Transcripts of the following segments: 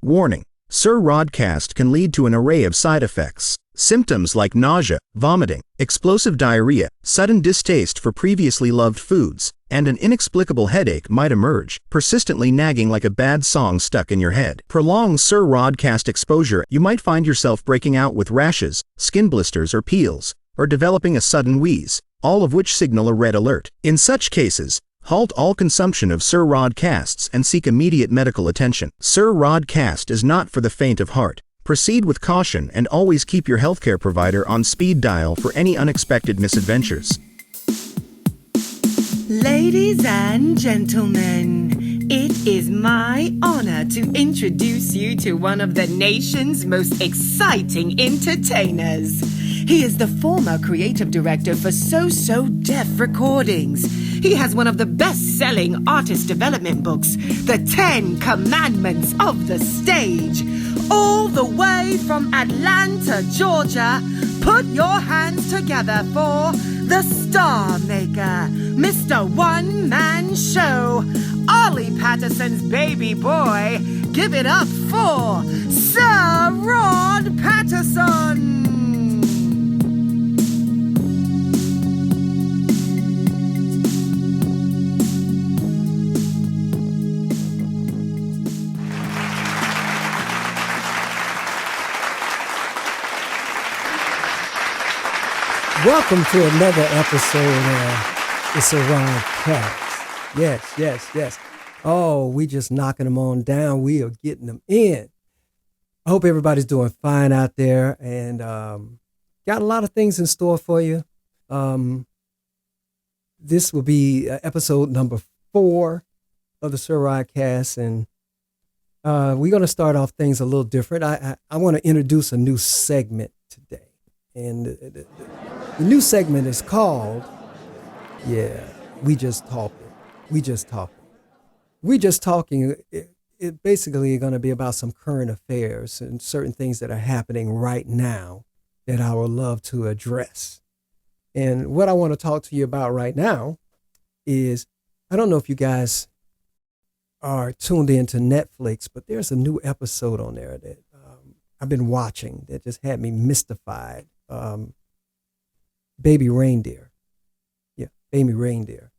Warning: SirRodCast can lead to an array of side effects. Symptoms like nausea, vomiting, explosive diarrhea, sudden distaste for previously loved foods, and an inexplicable headache might emerge, persistently nagging like a bad song stuck in your head. Prolonged SirRodCast exposure, you might find yourself breaking out with rashes, skin blisters or peels, or developing a sudden wheeze, all of which signal a red alert. In such cases, halt all consumption of SirRodCasts and seek immediate medical attention. SirRodCast is not for the faint of heart. Proceed with caution and always keep your healthcare provider on speed dial for any unexpected misadventures. Ladies and gentlemen, it is my honor to introduce you to one of the nation's most exciting entertainers. He is the former creative director for So Deaf Recordings. He has one of the best-selling artist development books, The 10 Commandments of the Stage. All the way from Atlanta, Georgia, put your hands together for the Star Maker, Mr. One Man Show, Ollie Patterson's baby boy. Give it up for Sir Rod Patterson. Welcome to another episode of the SirRodCast. Yes. Oh, we just knocking them on down. We are getting them in. I hope everybody's doing fine out there and got a lot of things in store for you. This will be episode number 4 of the SirRodCast, and we're going to start off things a little different. I want to introduce a new segment today, and the new segment is called, We Just Talking. We Just Talking, it basically going to be about some current affairs and certain things that are happening right now that I would love to address. And what I want to talk to you about right now is, I don't know if you guys are tuned into Netflix, but there's a new episode on there that I've been watching that just had me mystified. Baby Reindeer. Yeah, Baby Reindeer.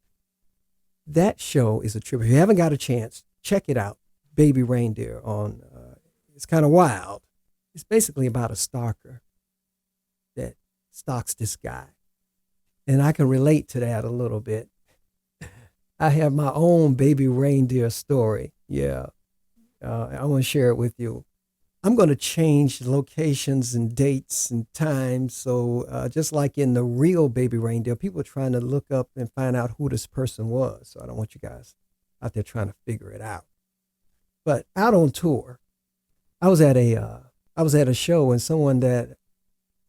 That show is a trip. If you haven't got a chance, check it out. Baby Reindeer on, it's kind of wild. It's basically about a stalker that stalks this guy. And I can relate to that a little bit. I have my own Baby Reindeer story. Yeah. I want to share it with you. I'm going to change locations and dates and times. So just like in the real Baby Reindeer, people are trying to look up and find out who this person was. So I don't want you guys out there trying to figure it out. But out on tour, I was at a show, and someone that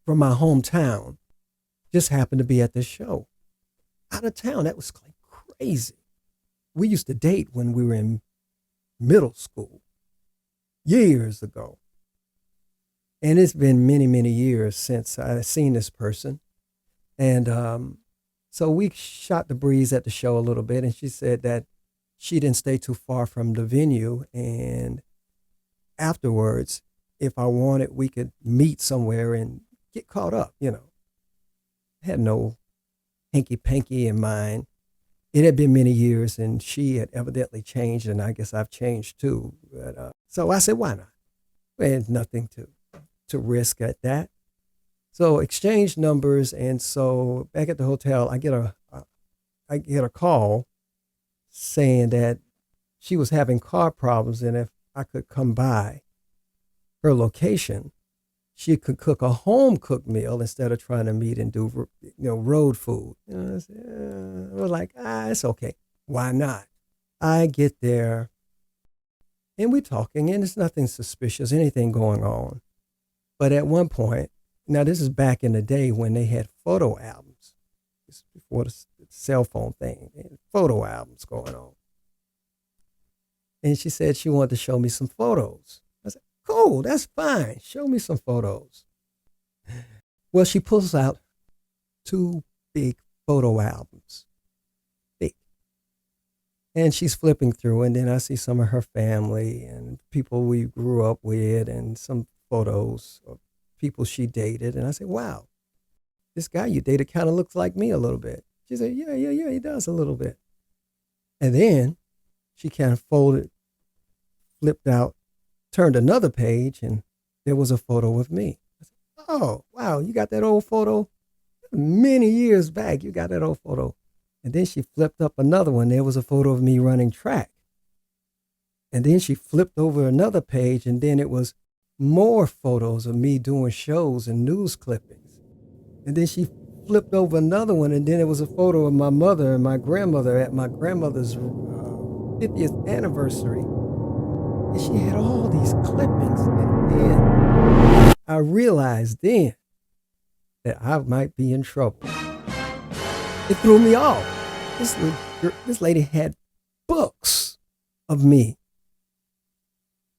from my hometown just happened to be at this show. Out of town, that was like crazy. We used to date when we were in middle school years ago. And it's been many, many years since I've seen this person. And so we shot the breeze at the show a little bit. And she said that she didn't stay too far from the venue. And afterwards, if I wanted, we could meet somewhere and get caught up, I had no hanky-panky in mind. It had been many years, and she had evidently changed, and I guess I've changed too. But, so I said, why not? There's nothing to risk at that. So exchange numbers, and so back at the hotel, I get a call saying that she was having car problems, and if I could come by her location, she could cook a home-cooked meal instead of trying to meet and do road food. I was like, it's okay. Why not? I get there, and we're talking, and there's nothing suspicious, anything going on. But at one point, now this is back in the day when they had photo albums. This is before the cell phone thing. Photo albums going on. And she said she wanted to show me some photos. I said, cool, that's fine. Show me some photos. Well, she pulls out 2 big photo albums. Big. And she's flipping through, and then I see some of her family and people we grew up with and some photos of people she dated. And I said, wow, this guy you dated kind of looks like me a little bit. She said, yeah, he does a little bit. And then she kind of flipped out, turned another page, and there was a photo of me. I said, oh, wow, you got that old photo? Many years back, you got that old photo. And then she flipped up another one. There was a photo of me running track. And then she flipped over another page, and then it was more photos of me doing shows and news clippings. And then she flipped over another one, and then it was a photo of my mother and my grandmother at my grandmother's 50th anniversary. And she had all these clippings. And then I realized then that I might be in trouble. It threw me off. This lady had books of me.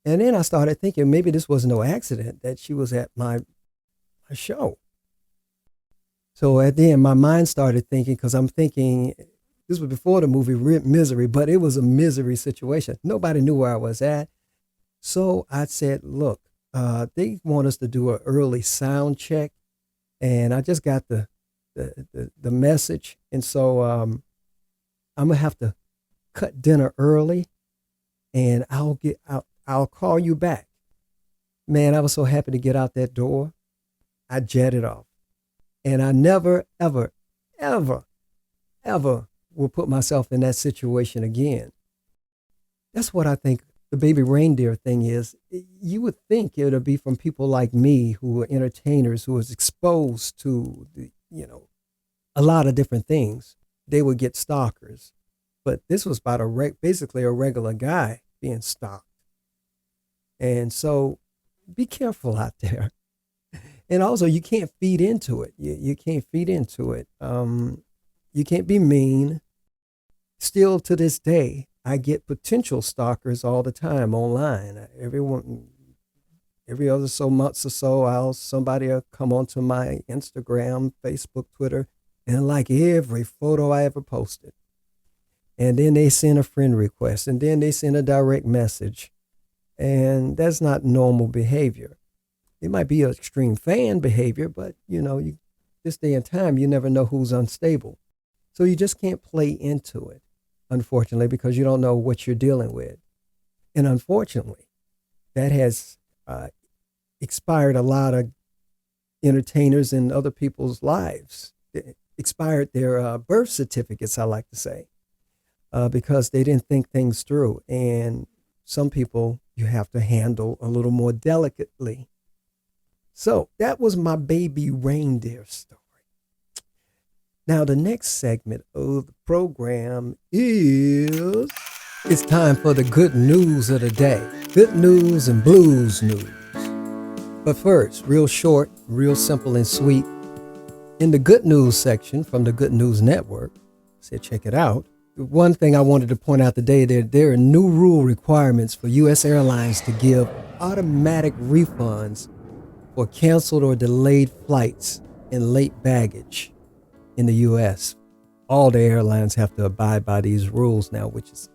And then I started thinking maybe this was no accident that she was at my show. So at the end, my mind started thinking, because I'm thinking, this was before the movie Misery, but it was a misery situation. Nobody knew where I was at. So I said, look, they want us to do an early sound check. And I just got the message. And so I'm going to have to cut dinner early, and I'll call you back. Man, I was so happy to get out that door. I jetted off. And I never, ever, ever, ever will put myself in that situation again. That's what I think the Baby Reindeer thing is. You would think it would be from people like me who are entertainers, who was exposed to a lot of different things. They would get stalkers. But this was about basically a regular guy being stalked. And so be careful out there. And also, you can't feed into it. You can't feed into it. You can't be mean. Still to this day, I get potential stalkers all the time online. Every other so months or so, somebody will come onto my Instagram, Facebook, Twitter, and like every photo I ever posted. And then they send a friend request, and then they send a direct message. And that's not normal behavior. It might be extreme fan behavior, but this day and time, you never know who's unstable. So you just can't play into it, unfortunately, because you don't know what you're dealing with. And unfortunately, that has expired a lot of entertainers and other people's lives. It expired their birth certificates, I like to say, because they didn't think things through. And some people you have to handle a little more delicately. So that was my Baby Reindeer story. Now the next segment of the program is, it's time for the good news of the day. Good news and blues news. But first, real short, real simple and sweet. In the good news section from the Good News Network, said check it out. One thing I wanted to point out today, there are new rule requirements for U.S. airlines to give automatic refunds for canceled or delayed flights and late baggage in the U.S. All the airlines have to abide by these rules now, which is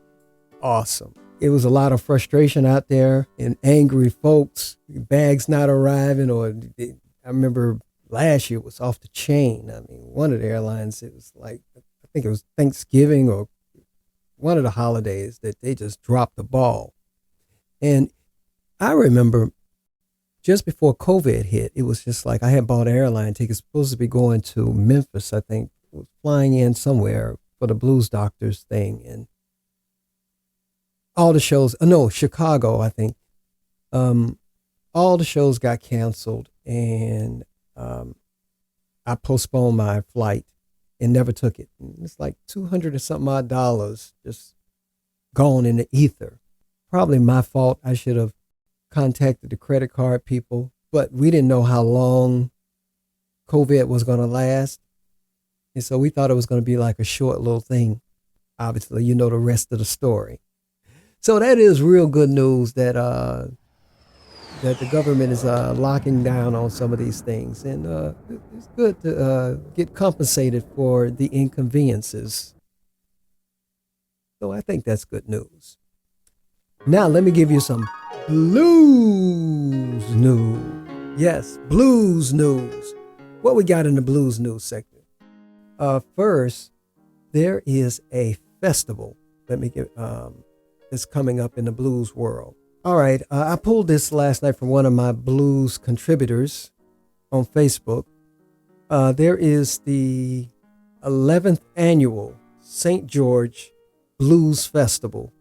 awesome. It was a lot of frustration out there and angry folks, bags not arriving, I remember last year it was off the chain. I mean, one of the airlines, it was like, I think it was Thanksgiving or one of the holidays that they just dropped the ball. And I remember just before COVID hit, it was just like I had bought an airline ticket, supposed to be going to Memphis, I think, was flying in somewhere for the Blues Doctors thing. And all the shows, Chicago, I think. All the shows got canceled, and I postponed my flight and never took it. And it's like $200 and something odd just gone in the ether. Probably my fault. I should have contacted the credit card people, but we didn't know how long COVID was going to last. And so we thought it was going to be like a short little thing. Obviously, you know the rest of the story. So that is real good news that that the government is locking down on some of these things. And it's good to get compensated for the inconveniences. So I think that's good news. Now let me give you some blues news. Yes, blues news. What we got in the blues news section? First, there is a festival. That's coming up in the blues world. All right, I pulled this last night from one of my blues contributors on Facebook. There is the 11th annual St. George Blues Festival,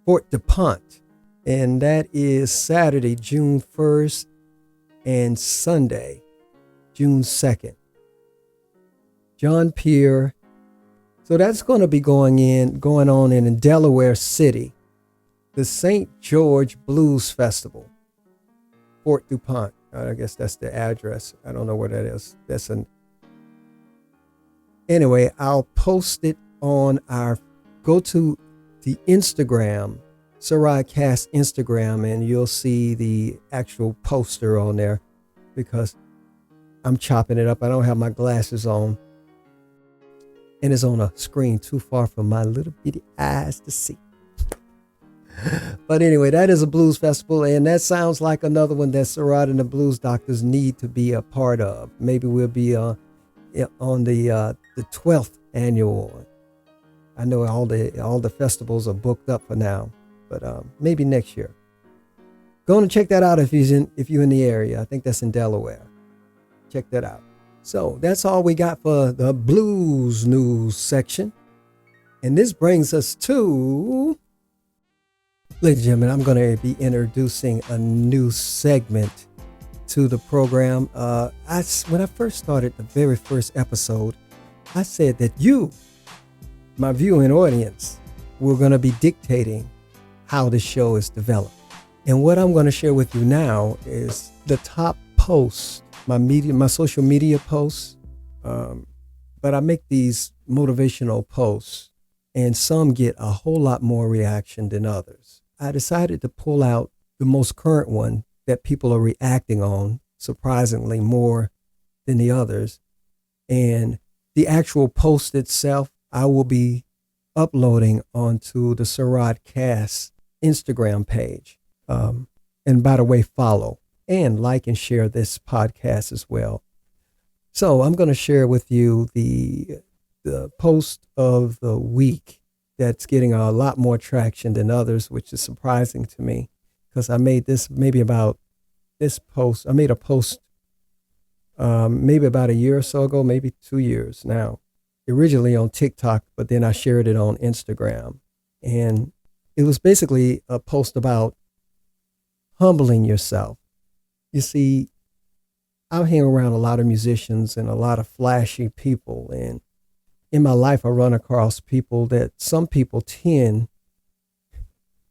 Fort DuPont, and that is Saturday, June 1st and Sunday, June 2nd. John Pierre. So that's going to be going on in Delaware City, the St. George Blues Festival, Fort DuPont. I guess that's the address. I don't know where that is. Anyway, I'll post it on go to the Instagram, SirRodCast Instagram, and you'll see the actual poster on there because I'm chopping it up. I don't have my glasses on. And it's on a screen too far for my little bitty eyes to see. But anyway, that is a blues festival, and that sounds like another one that SirRod and the Blues Doctors need to be a part of. Maybe we'll be on the 12th annual one. I know all the festivals are booked up for now, but maybe next year. Go and check that out if you're in the area. I think that's in Delaware. Check that out. So that's all we got for the blues news section. And this brings us to, ladies and gentlemen, I'm going to be introducing a new segment to the program. When I first started the very first episode, I said that you, my viewing audience, were going to be dictating how the show is developed. And what I'm going to share with you now is the top posts, my social media posts. But I make these motivational posts, and some get a whole lot more reaction than others. I decided to pull out the most current one that people are reacting on, surprisingly more than the others. And the actual post itself, I will be uploading onto the SirRodCast Instagram page. And by the way, follow and like and share this podcast as well. So I'm going to share with you the post of the week that's getting a lot more traction than others, which is surprising to me because I made this post. I made a post maybe about a year or so ago, maybe 2 years now, originally on TikTok, but then I shared it on Instagram. And it was basically a post about humbling yourself. You see, I hang around a lot of musicians and a lot of flashy people. And in my life, I run across people that some people tend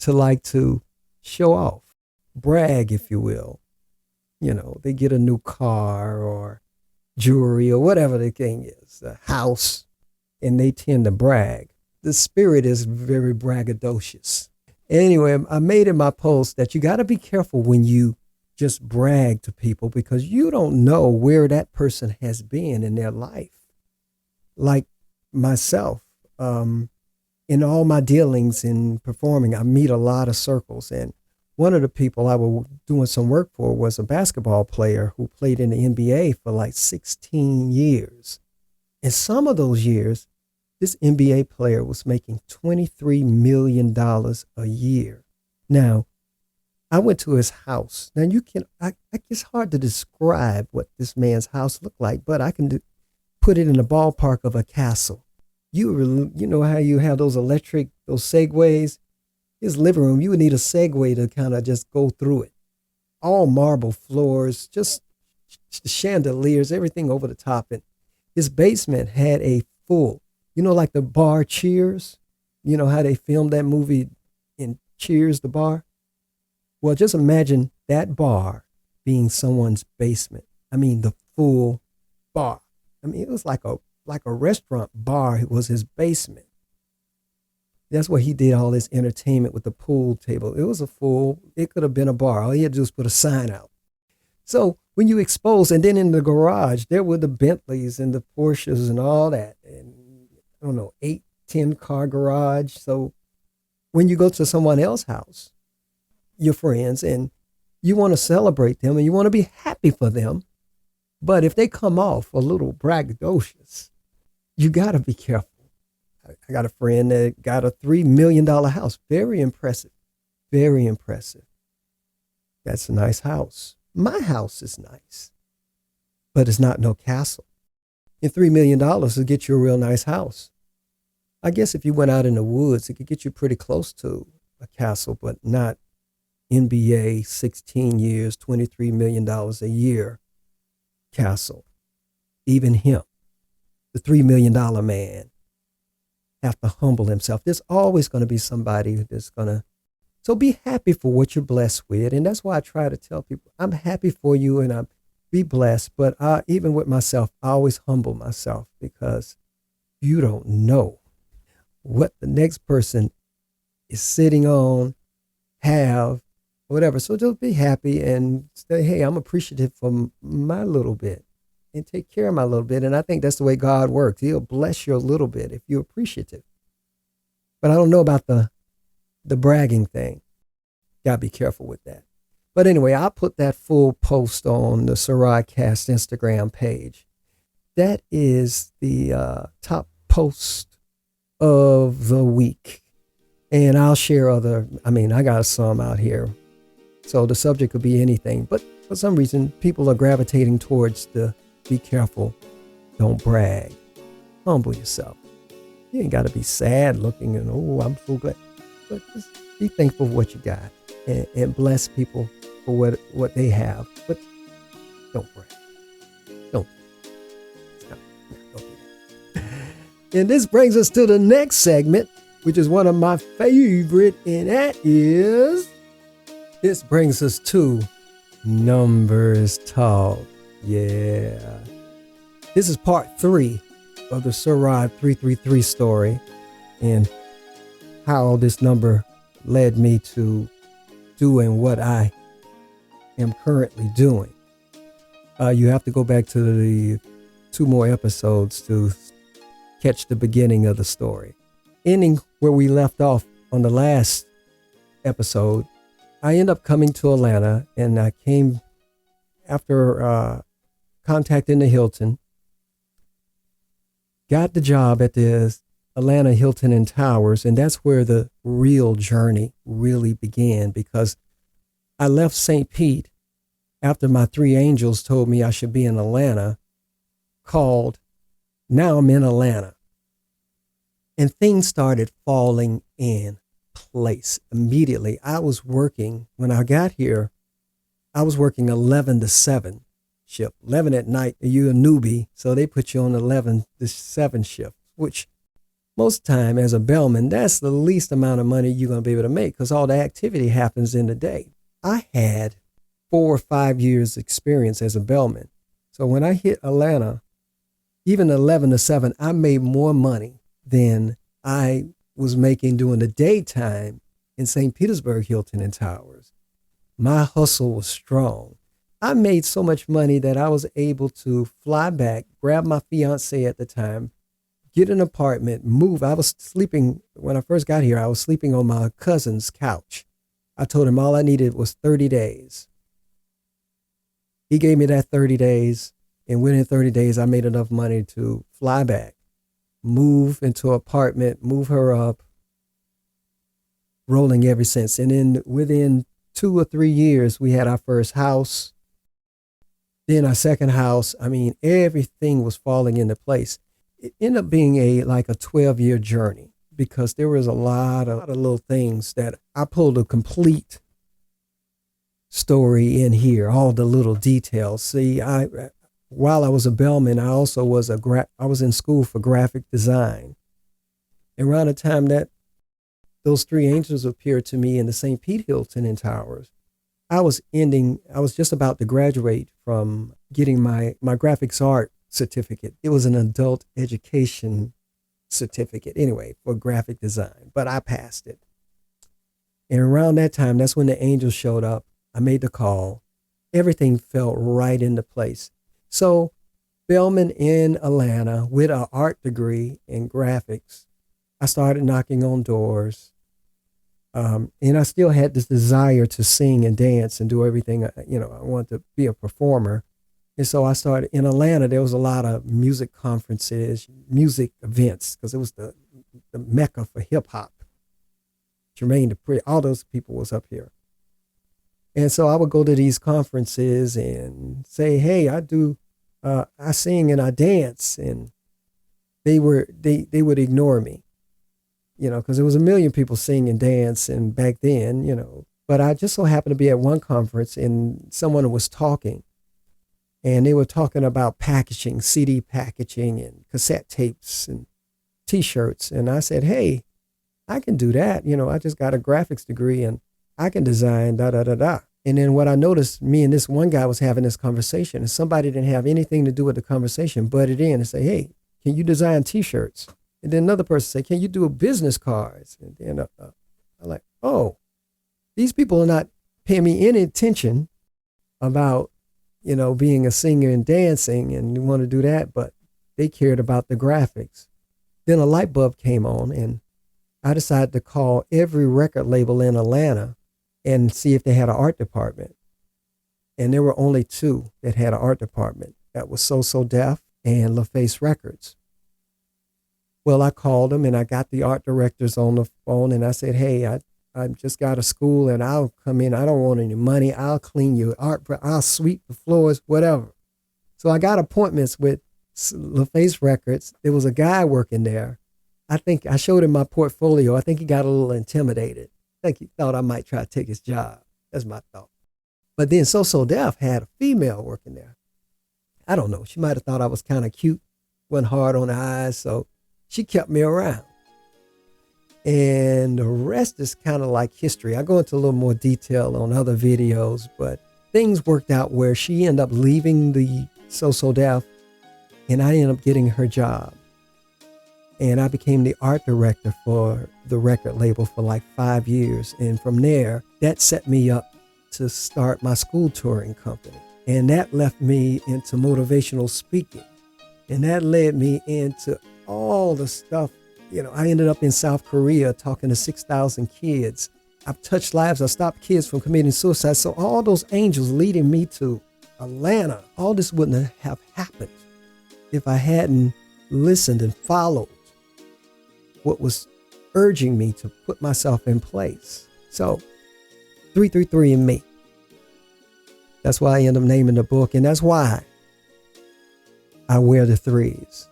to like to show off, brag, if you will. You know, they get a new car or jewelry or whatever the thing is, a house, and they tend to brag. The spirit is very braggadocious. Anyway, I made in my post that you got to be careful when you just brag to people because you don't know where that person has been in their life. Like myself, in all my dealings in performing, I meet a lot of circles. And one of the people I was doing some work for was a basketball player who played in the NBA for like 16 years. And some of those years, this NBA player was making $23 million a year. Now, I went to his house. Now it's hard to describe what this man's house looked like, but I can put it in the ballpark of a castle. You know how you have those segways? His living room, you would need a segway to kind of just go through it. All marble floors, just chandeliers, everything over the top. And his basement had a full, like the bar Cheers? You know how they filmed that movie in Cheers, the bar? Well, just imagine that bar being someone's basement. I mean, the full bar. I mean, it was like a restaurant bar. It was his basement. That's where he did all this entertainment with the pool table. It could have been a bar. All he had to do was put a sign out. So when you expose, and then in the garage, there were the Bentleys and the Porsches and all that. And I don't know, 8-10 car garage. So when you go to someone else's house, your friends, and you want to celebrate them and you want to be happy for them. But if they come off a little braggadocious, you got to be careful. I got a friend that got a $3 million house. Very impressive. Very impressive. That's a nice house. My house is nice, but it's not no castle. And $3 million will get you a real nice house. I guess if you went out in the woods, it could get you pretty close to a castle, but not NBA 16 years, $23 million a year castle. Even him, the $3 million man, have to humble himself. There's always going to be somebody that's going to. So be happy for what you're blessed with. And that's why I try to tell people, I'm happy for you and I'm be blessed. But even with myself, I always humble myself because you don't know what the next person is sitting on, have, whatever. So just be happy and say, hey, I'm appreciative for my little bit and take care of my little bit. And I think that's the way God works. He'll bless you a little bit if you're appreciative. But I don't know about the bragging thing. Gotta be careful with that. But anyway, I'll put that full post on the SirRodCast Instagram page. That is the top post of the week. And I'll share I got some out here. So the subject could be anything. But for some reason, people are gravitating towards the be careful, don't brag. Humble yourself. You ain't got to be sad looking and, oh, I'm so glad. But just be thankful for what you got and bless people for what they have. But don't brag. Don't do that. And this brings us to the next segment, which is one of my favorite, and that is, this brings us to Numbers Talk. Yeah. This is part 3 of the SirRod 333 story and how this number led me to doing what I am currently doing. You have to go back to the 2 more episodes to catch the beginning of the story. Ending where we left off on the last episode, I end up coming to Atlanta, and I came after contacting the Hilton, got the job at the Atlanta Hilton and Towers, and that's where the real journey really began, because I left St. Pete after my 3 angels told me I should be in Atlanta, called, now I'm in Atlanta. And things started falling in place immediately. I was working, when I got here, I was working 11 to 7 shift. 11 at night, you're a newbie, so they put you on 11 to 7 shift, which most time as a bellman, that's the least amount of money you're going to be able to make because all the activity happens in the day. I had 4 or 5 years experience as a bellman. So when I hit Atlanta, even 11 to 7, I made more money than I was making during the daytime in St. Petersburg Hilton and Towers. My hustle was strong. I made so much money that I was able to fly back, grab my fiance at the time, get an apartment, move. I was sleeping, when I first got here, I was sleeping on my cousin's couch. I told him all I needed was 30 days. He gave me that 30 days, and within 30 days, I made enough money to fly back, move into an apartment, move her up, rolling ever since. And then within 2 or 3 years, we had our first house. Then our second house. I mean, everything was falling into place. It ended up being a 12-year journey because there was a lot of little things that I pulled a complete story in here, all the little details. See, while I was a bellman, I also was I was in school for graphic design. And around the time that those 3 angels appeared to me in the St. Pete Hilton and Towers, I was just about to graduate from getting my graphics art certificate. It was an adult education certificate anyway for graphic design, but I passed it. And around that time, that's when the angels showed up. I made the call. Everything fell right into place. So bellman in Atlanta with an art degree in graphics, I started knocking on doors, And I still had this desire to sing and dance and do everything. I wanted to be a performer. And so I started in Atlanta. There was a lot of music conferences, music events, because it was the mecca for hip hop. Jermaine Dupri, all those people was up here. And so I would go to these conferences and say, hey, I sing and I dance. And they would ignore me, because there was a million people sing and dance and back then, but I just so happened to be at one conference and someone was talking and they were talking about packaging, CD packaging and cassette tapes and T-shirts. And I said, hey, I can do that. I just got a graphics degree and I can design da-da-da-da. And then what I noticed, me and this one guy was having this conversation and somebody didn't have anything to do with the conversation, butted in and say, hey, can you design T-shirts? And then another person say, can you do business cards? And then I'm like, oh, these people are not paying me any attention about, being a singer and dancing and want to do that, but they cared about the graphics. Then a light bulb came on and I decided to call every record label in Atlanta and see if they had an art department. And there were only two that had an art department. That was So Def and LaFace Records. Well, I called them and I got the art directors on the phone and I said, hey, I just got a school and I'll come in. I don't want any money. I'll clean your art. I'll sweep the floors, whatever. So I got appointments with LaFace Records. There was a guy working there. I think I showed him my portfolio. I think he got a little intimidated. I think he thought I might try to take his job. That's my thought. But then So Def had a female working there. I don't know. She might have thought I was kind of cute, wasn't hard on the eyes. So she kept me around. And the rest is kind of like history. I go into a little more detail on other videos, but things worked out where she ended up leaving the So Def and I ended up getting her job. And I became the art director for the record label for like 5 years. And from there, that set me up to start my school touring company. And that left me into motivational speaking. And that led me into all the stuff. I ended up in South Korea talking to 6,000 kids. I've touched lives. I stopped kids from committing suicide. So all those angels leading me to Atlanta, all this wouldn't have happened if I hadn't listened and followed what was urging me to put myself in place. So 333 and me. That's why I end up naming the book. And that's why I wear the threes.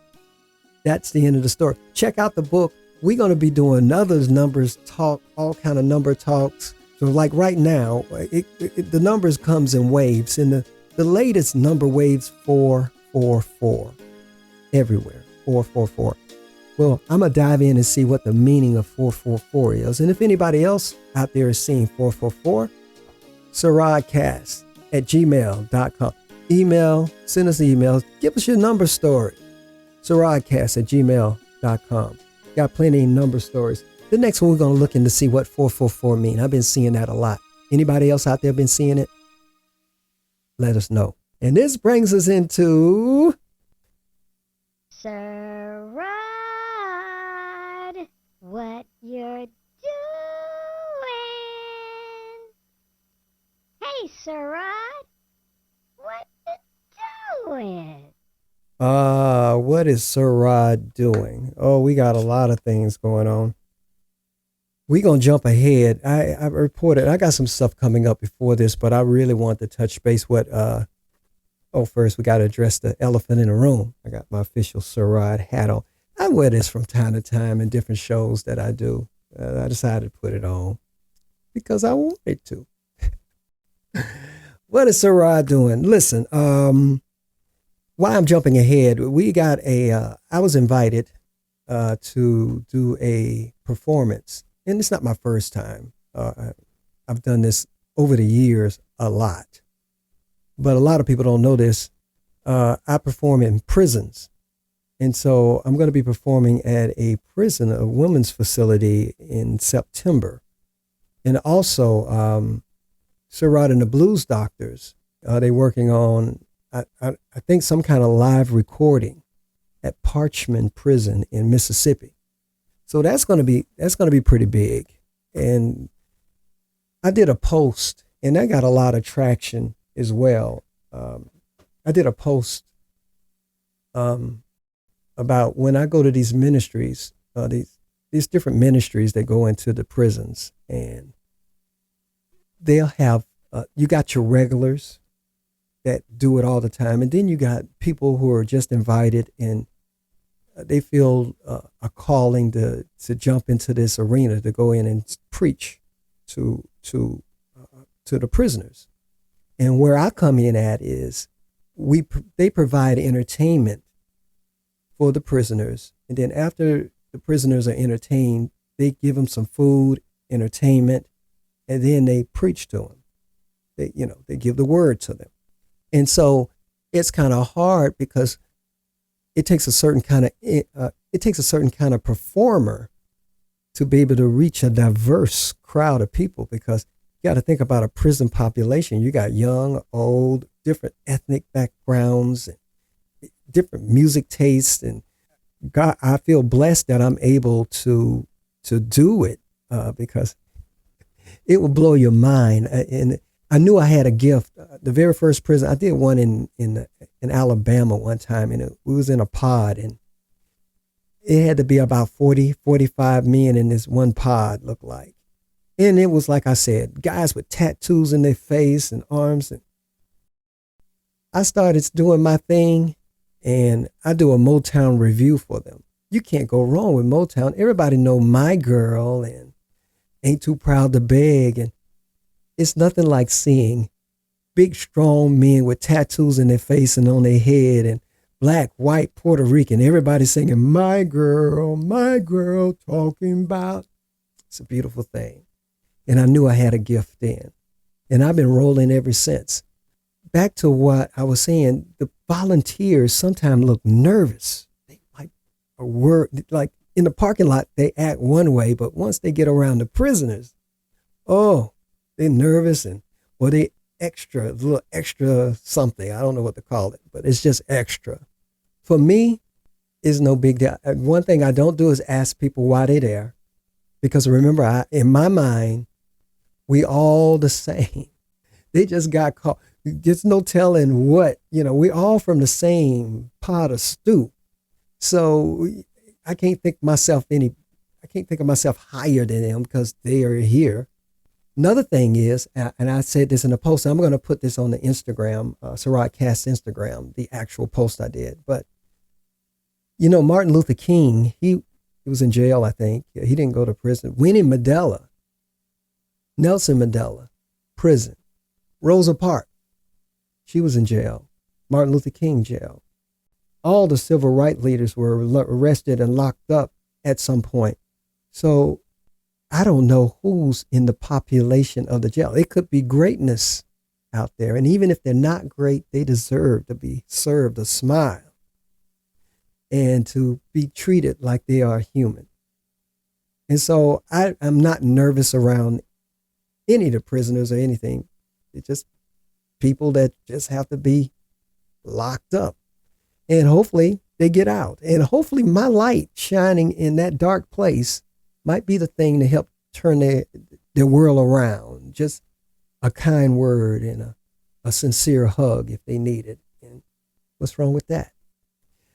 That's the end of the story. Check out the book. We're going to be doing other numbers talk, all kind of number talks. So like right now, the numbers comes in waves. And the latest number waves 444 everywhere. 444. Well, I'm going to dive in and see what the meaning of 444 is. And if anybody else out there is seeing 444, SirRodCast at gmail.com. Send us emails. Give us your number story. SirRodCast at gmail.com. Got plenty of number stories. The next one we're going to look into see what 444 mean. I've been seeing that a lot. Anybody else out there been seeing it? Let us know. And this brings us into SirRod, what you're doing. Hey, SirRod, what you doing? What is SirRod doing? Oh, we got a lot of things going on. We're going to jump ahead. I reported, I got some stuff coming up before this, but I really want to touch base with, first we got to address the elephant in the room. I got my official SirRod hat on. I wear this from time to time in different shows that I do. I decided to put it on because I wanted to. What is SirRod doing? Listen, why I'm jumping ahead, we got I was invited to do a performance, and it's not my first time. I've done this over the years a lot, but a lot of people don't know this. I perform in prisons, and so I'm going to be performing at a prison, a women's facility in September, and also SirRod and the Blues Doctors. They working on I think some kind of live recording at Parchman Prison in Mississippi. So that's going to be pretty big. And I did a post, and that got a lot of traction as well. I did a post about when I go to these ministries, these different ministries that go into the prisons, and they'll have, you got your regulars that do it all the time. And then you got people who are just invited, and they feel a calling to jump into this arena, to go in and preach to the prisoners. And where I come in at is they provide entertainment for the prisoners. And then after the prisoners are entertained, they give them some food, entertainment, and then they preach to them. They give the word to them. And so it's kind of hard because it takes a certain kind of performer to be able to reach a diverse crowd of people, because you got to think about a prison population. You got young, old, different ethnic backgrounds, and different music tastes. And God, I feel blessed that I'm able to do it because it will blow your mind. And I knew I had a gift. The very first prison, I did one in Alabama one time, and we was in a pod, and it had to be about 40, 45 men in this one pod, looked like. And it was, like I said, guys with tattoos in their face and arms. And I started doing my thing, and I do a Motown review for them. You can't go wrong with Motown. Everybody know My Girl and Ain't Too Proud to Beg. And it's nothing like seeing big, strong men with tattoos in their face and on their head, and black, white, Puerto Rican, everybody singing my girl, talking about. It's a beautiful thing. And I knew I had a gift then. And I've been rolling ever since. Back to what I was saying, the volunteers sometimes look nervous. They like a word, like in the parking lot, they act one way, but once they get around the prisoners, oh, they're nervous, or they a little extra something. I don't know what to call it, but it's just extra. For me, it's no big deal. One thing I don't do is ask people why they're there, because remember, in my mind, we all the same. They just got caught. There's no telling what, we all from the same pot of stew. So I can't think of myself higher than them because they are here. Another thing is, and I said this in a post, I'm going to put this on the Instagram, SirRodCast Instagram, the actual post I did. But, Martin Luther King, he was in jail, I think. He didn't go to prison. Winnie Mandela, Nelson Mandela, prison. Rosa Parks, she was in jail. Martin Luther King, jail. All the civil rights leaders were arrested and locked up at some point. So I don't know who's in the population of the jail. It could be greatness out there. And even if they're not great, they deserve to be served a smile and to be treated like they are human. And so I'm not nervous around any of the prisoners or anything. It's just people that just have to be locked up. And hopefully they get out. And hopefully my light shining in that dark place might be the thing to help turn their world around. Just a kind word and a sincere hug if they need it. And what's wrong with that?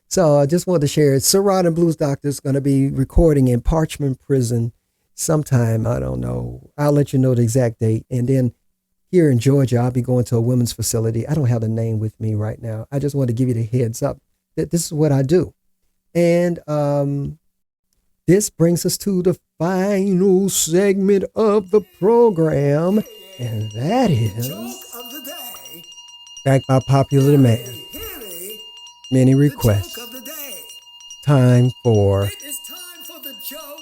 So I just wanted to share it. SirRod and Blues Doctor is going to be recording in Parchman Prison sometime. I don't know. I'll let you know the exact date. And then here in Georgia, I'll be going to a women's facility. I don't have the name with me right now. I just want to give you the heads up that this is what I do. And this brings us to the final segment of the program. And that is back by popular demand. Many requests. Time for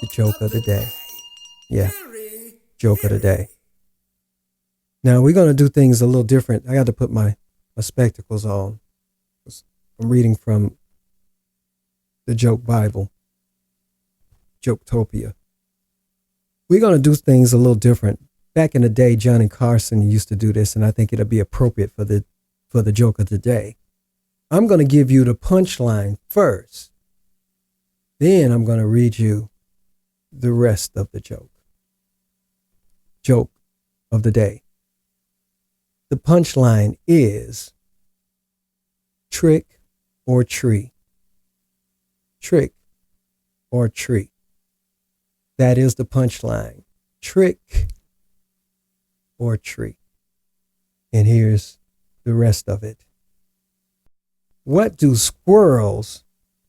the joke of the day. Yeah, joke of the day. Now we're going to do things a little different. I got to put my spectacles on. I'm reading from the Joke Bible, Joketopia. We're going to do things a little different. Back in the day, Johnny Carson used to do this, and I think it'll be appropriate for the joke of the day. I'm going to give you the punchline first. Then I'm going to read you the rest of the joke. Joke of the day. The punchline is trick or treat. Trick or treat. That is the punchline. Trick or treat. And here's the rest of it. What do squirrels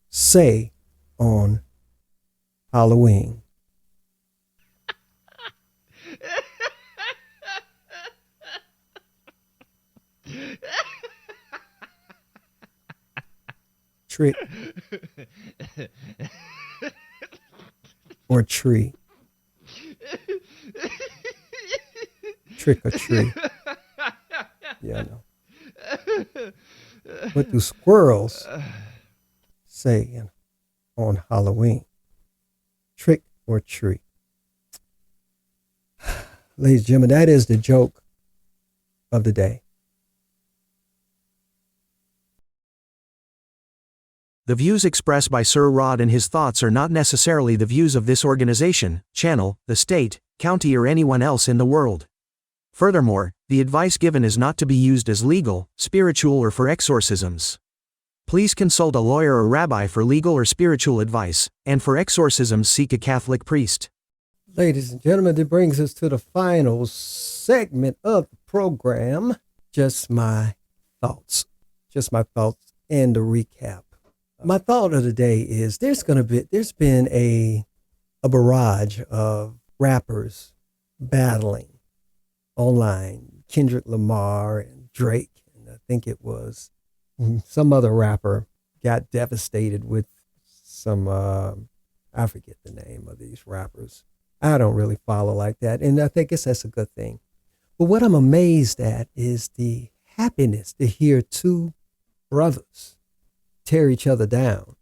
say on Halloween? Trick or treat. Trick or treat. Yeah, I know. What do squirrels say on Halloween? Trick or treat. Ladies and gentlemen, that is the joke of the day. The views expressed by Sir Rod and his thoughts are not necessarily the views of this organization, channel, the state, county, or anyone else in the world. Furthermore, the advice given is not to be used as legal, spiritual, or for exorcisms. Please consult a lawyer or rabbi for legal or spiritual advice, and for exorcisms seek a Catholic priest. Ladies and gentlemen, that brings us to the final segment of the program. Just my thoughts. Just my thoughts and the recap. My thought of the day is there's been a barrage of rappers battling online. Kendrick Lamar and Drake, and I think it was some other rapper got devastated with some, I forget the name of these rappers. I don't really follow like that, and I think that's a good thing. But what I'm amazed at is the happiness to hear two brothers tear each other down.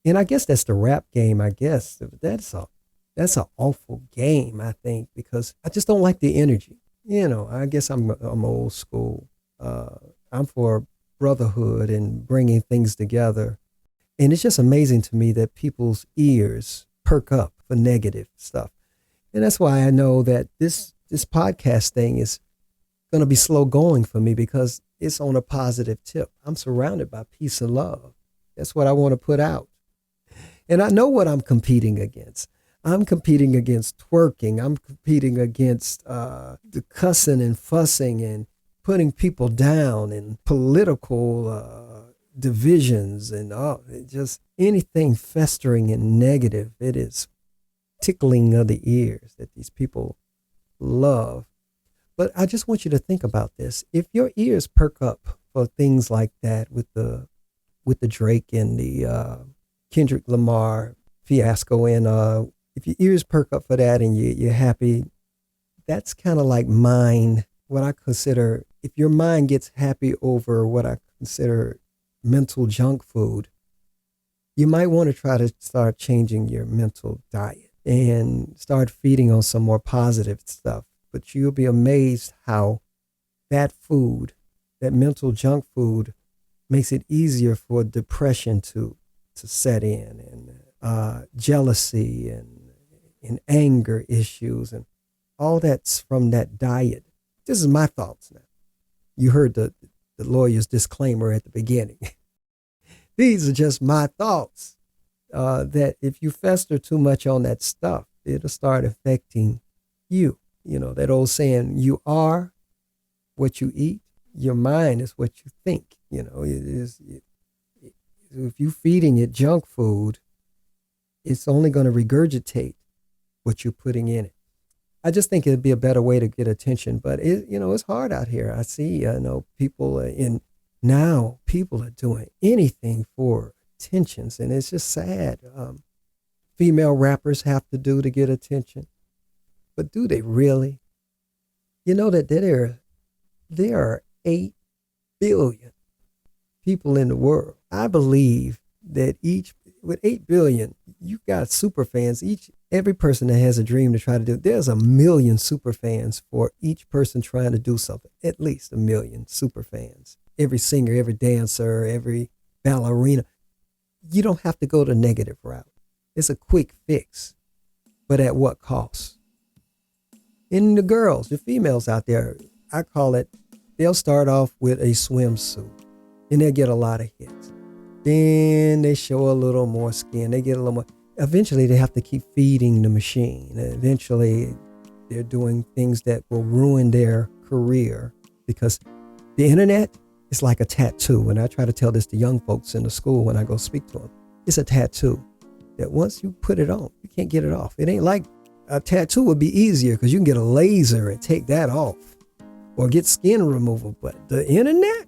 And I guess that's the rap game, I guess. That's an awful game, I think, because I just don't like the energy. You know, I guess I'm old school. I'm for brotherhood and bringing things together. And it's just amazing to me that people's ears perk up for negative stuff. And that's why I know that this podcast thing is going to be slow going for me, because it's on a positive tip. I'm surrounded by peace and love. That's what I want to put out. And I know what I'm competing against. I'm competing against twerking. I'm competing against the cussing and fussing and putting people down and political divisions and just anything festering and negative. It is tickling of the ears that these people love. But I just want you to think about this. If your ears perk up for things like that with the Drake and the Kendrick Lamar fiasco, and if your ears perk up for that and you're happy, that's kind of like what I consider, if your mind gets happy over what I consider mental junk food, you might want to try to start changing your mental diet and start feeding on some more positive stuff. But you'll be amazed how that food, that mental junk food, makes it easier for depression to set in, and jealousy and anger issues, and all that's from that diet. This is my thoughts now. You heard the lawyer's disclaimer at the beginning. These are just my thoughts, that if you fester too much on that stuff, it'll start affecting you. You know, that old saying, you are what you eat, your mind is what you think. You know, if you're feeding it junk food, it's only going to regurgitate what you're putting in it. I just think it'd be a better way to get attention, but it's hard out here. I see, people people are doing anything for attentions, and it's just sad. Female rappers have to do to get attention. But do they really? You know that there are 8 billion people in the world. I believe that with 8 billion, you've got super fans. Every person that has a dream to try to do, there's 1 million super fans for each person trying to do something. At least 1 million super fans. Every singer, every dancer, every ballerina. You don't have to go the negative route. It's a quick fix, but at what cost? And the girls, the females out there, I call it, they'll start off with a swimsuit and they'll get a lot of hits. Then they show a little more skin. They get a little more. Eventually, they have to keep feeding the machine. Eventually, they're doing things that will ruin their career because the internet is like a tattoo. And I try to tell this to young folks in the school when I go speak to them. It's a tattoo that once you put it on, you can't get it off. It ain't like a tattoo would be easier because you can get a laser and take that off or get skin removal. But the internet,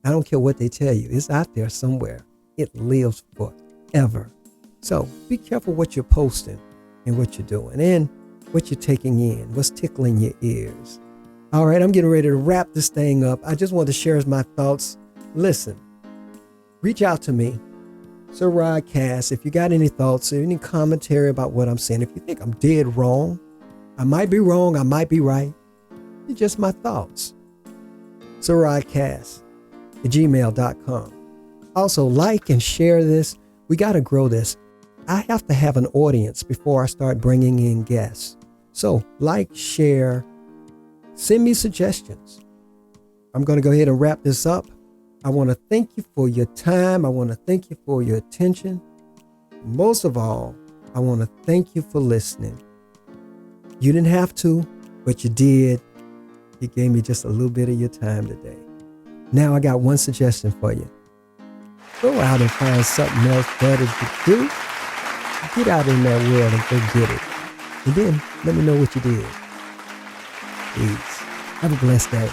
I don't care what they tell you. It's out there somewhere. It lives forever. So be careful what you're posting and what you're doing and what you're taking in, what's tickling your ears. All right, I'm getting ready to wrap this thing up. I just want to share my thoughts. Listen, reach out to me, SirRodCast, if you got any thoughts or any commentary about what I'm saying. If you think I'm dead wrong, I might be wrong, I might be right. It's just my thoughts. SirRodCast@gmail.com. Also, like and share this. We got to grow this. I have to have an audience before I start bringing in guests. So, like, share, send me suggestions. I'm going to go ahead and wrap this up. I want to thank you for your time. I want to thank you for your attention. Most of all, I want to thank you for listening. You didn't have to, but you did. You gave me just a little bit of your time today. Now I got one suggestion for you. Go out and find something else better to do. Get out in that world and go get it. And then let me know what you did. Peace. Have a blessed day.